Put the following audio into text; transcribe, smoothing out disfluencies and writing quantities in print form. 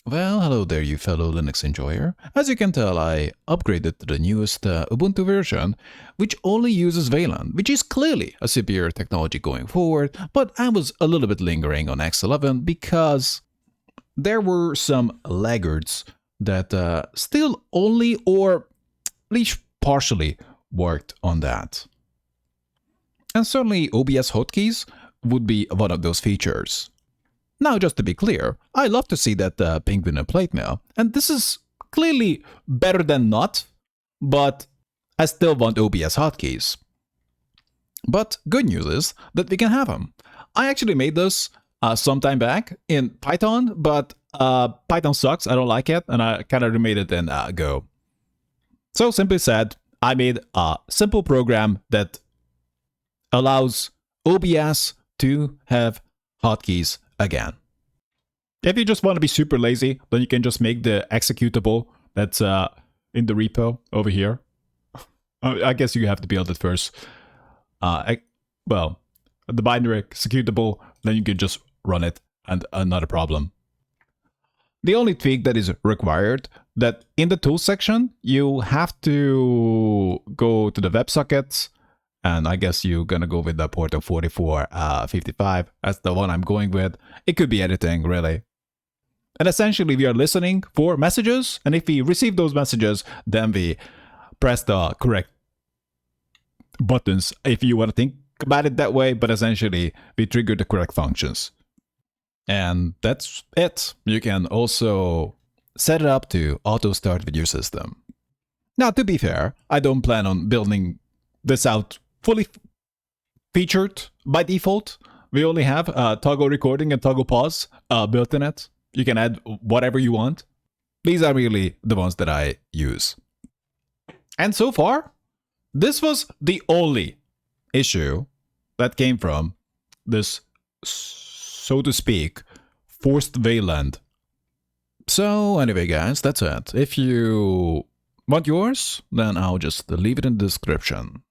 Well, hello there, you fellow Linux enjoyer. As you can tell, I upgraded to the newest Ubuntu version, which only uses Wayland, which is clearly a superior technology going forward, but I was a little bit lingering on X11 because there were some laggards that still only or at least partially worked on that. And certainly OBS hotkeys would be one of those features. Now, just to be clear, I love to see that penguin and plate mail, and this is clearly better than not, but I still want OBS hotkeys. But good news is that we can have them. I actually made this some time back in Python, but Python sucks, I don't like it, and I kind of remade it in Go. So simply said, I made a simple program that allows OBS to have hotkeys again. If you just want to be super lazy, then you can just make the executable that's in the repo over here. I guess you have to build it first. Well, the binary executable, then you can just run it, and not a problem. The only tweak that is required, that in the tools section, you have to go to the WebSockets, and I guess you're gonna go with the port of 4455. That's the one I'm going with. It could be anything, really. And essentially, we are listening for messages, and if we receive those messages, then we press the correct buttons, if you want to think about it that way, but essentially, we trigger the correct functions. And that's it. You can also set it up to auto-start with your system. Now, to be fair, I don't plan on building this out fully featured by default. We only have toggle recording and toggle pause built in it. You can add whatever you want. These are really the ones that I use. And so far, this was the only issue that came from this, so to speak, forced Wayland. So anyway, guys, that's it. If you want yours, then I'll just leave it in the description.